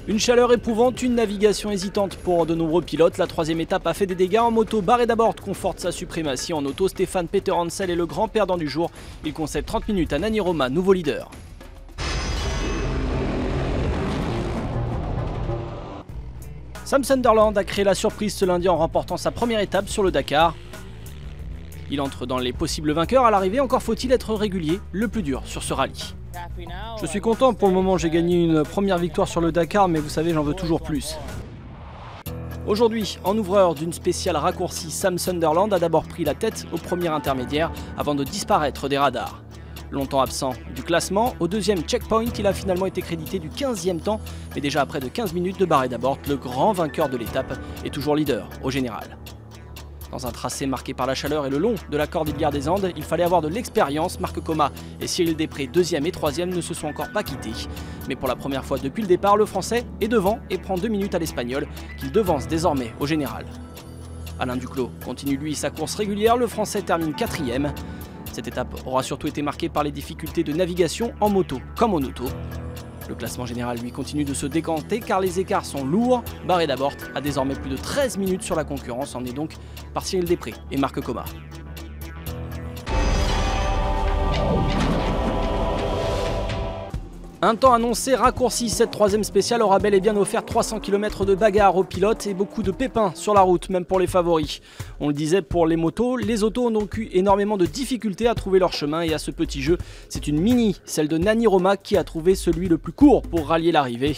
Une chaleur éprouvante, une navigation hésitante pour de nombreux pilotes. La troisième étape a fait des dégâts en moto. Barré d'abord conforte sa suprématie en auto. Stéphane Peter Hansel est le grand perdant du jour. Il concède 30 minutes à Nani Roma, nouveau leader. Sam Sunderland a créé la surprise ce lundi en remportant sa première étape sur le Dakar. Il entre dans les possibles vainqueurs à l'arrivée, encore faut-il être régulier, le plus dur sur ce rallye. Je suis content, pour le moment j'ai gagné une première victoire sur le Dakar, mais vous savez j'en veux toujours plus. Aujourd'hui, en ouvreur d'une spéciale raccourcie, Sam Sunderland a d'abord pris la tête au premier intermédiaire avant de disparaître des radars. Longtemps absent du classement, au deuxième checkpoint, il a finalement été crédité du 15e temps, mais déjà après de 15 minutes de Barré d'abord, le grand vainqueur de l'étape est toujours leader au général. Dans un tracé marqué par la chaleur et le long de la Cordillère des Andes, il fallait avoir de l'expérience. Marc Coma et Cyril Després, deuxième et troisième, ne se sont encore pas quittés. Mais pour la première fois depuis le départ, le Français est devant et prend 2 minutes à l'Espagnol, qu'il devance désormais au général. Alain Duclos continue lui sa course régulière, le Français termine 4e. Cette étape aura surtout été marquée par les difficultés de navigation en moto comme en auto. Le classement général lui continue de se décanter car les écarts sont lourds. Barré d'abord a désormais plus de 13 minutes sur la concurrence, en est donc par Cyril Després et Marc Coma. Un temps annoncé raccourci, cette troisième spéciale aura bel et bien offert 300 km de bagarre aux pilotes et beaucoup de pépins sur la route, même pour les favoris. On le disait pour les motos, les autos ont donc eu énormément de difficultés à trouver leur chemin et à ce petit jeu, c'est une mini, celle de Nani Roma qui a trouvé celui le plus court pour rallier l'arrivée.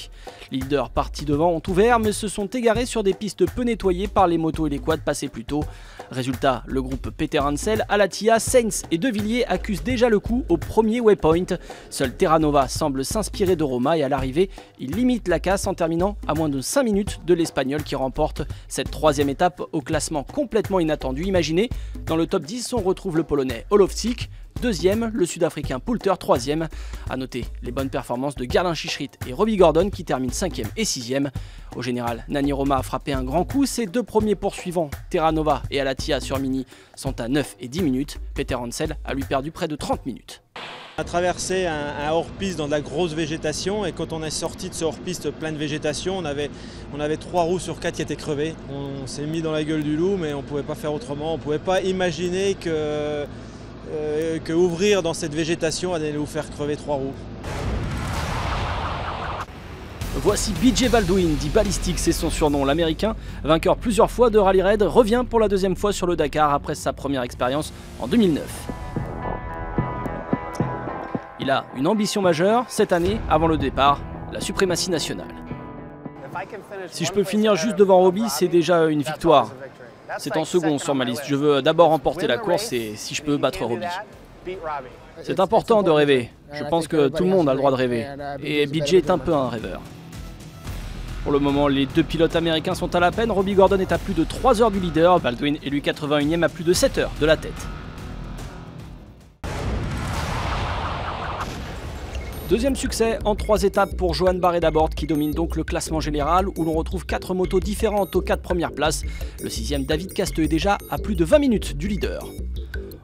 Les leaders partis devant ont ouvert mais se sont égarés sur des pistes peu nettoyées par les motos et les quads passés plus tôt. Résultat, le groupe Peter Hansel, Alatia, Sainz et De Villiers accusent déjà le coup au premier waypoint. Seul Terra Nova semble s'inspirer de Roma et à l'arrivée, il limite la casse en terminant à moins de 5 minutes de l'Espagnol qui remporte cette troisième étape au classement complètement inattendu. Imaginez, dans le top 10, on retrouve le Polonais Olofsik, deuxième, le Sud-Africain Poulter, troisième. A noter les bonnes performances de Gerlin Chichrit et Robbie Gordon qui terminent 5e et 6e. Au général, Nani Roma a frappé un grand coup. Ses deux premiers poursuivants, Terra Nova et Alatia sur Mini, sont à 9 et 10 minutes. Peter Hansel a lui perdu près de 30 minutes. On a traversé un hors-piste dans de la grosse végétation et quand on est sorti de ce hors-piste plein de végétation, on avait 3 roues sur 4 qui étaient crevées. On s'est mis dans la gueule du loup mais on ne pouvait pas faire autrement. On ne pouvait pas imaginer que ouvrir dans cette végétation allait nous faire crever 3 roues. Voici BJ Baldwin, dit Ballistic, c'est son surnom. L'américain, vainqueur plusieurs fois de Rally Raid, revient pour la deuxième fois sur le Dakar après sa première expérience en 2009. Il a une ambition majeure cette année, avant le départ, la suprématie nationale. Si je peux finir juste devant Robbie, c'est déjà une victoire. C'est en second sur ma liste. Je veux d'abord remporter la course et si je peux battre Robbie. C'est important de rêver. Je pense que tout le monde a le droit de rêver. Et BJ est un peu un rêveur. Pour le moment, les deux pilotes américains sont à la peine. Robbie Gordon est à plus de 3 heures du leader. Baldwin est lui 81e à plus de 7 heures de la tête. Deuxième succès en 3 étapes pour Johan Barré d'abord qui domine donc le classement général où l'on retrouve 4 motos différentes aux 4 premières places. Le 6e David Casteux est déjà à plus de 20 minutes du leader.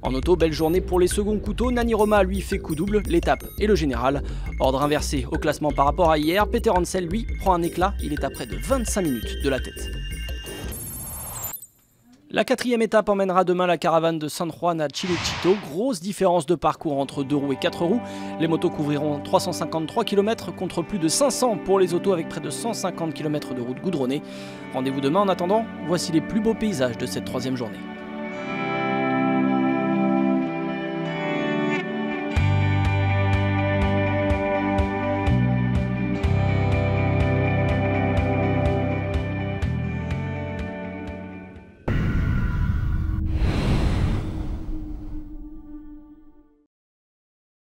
En auto, belle journée pour les seconds couteaux. Nani Roma lui fait coup double, l'étape et le général. Ordre inversé au classement par rapport à hier. Peter Hansel lui prend un éclat, il est à près de 25 minutes de la tête. La 4e étape emmènera demain la caravane de San Juan à Chilechito. Grosse différence de parcours entre 2 roues et 4 roues. Les motos couvriront 353 km contre plus de 500 pour les autos avec près de 150 km de route goudronnée. Rendez-vous demain. En attendant, voici les plus beaux paysages de cette 3e journée.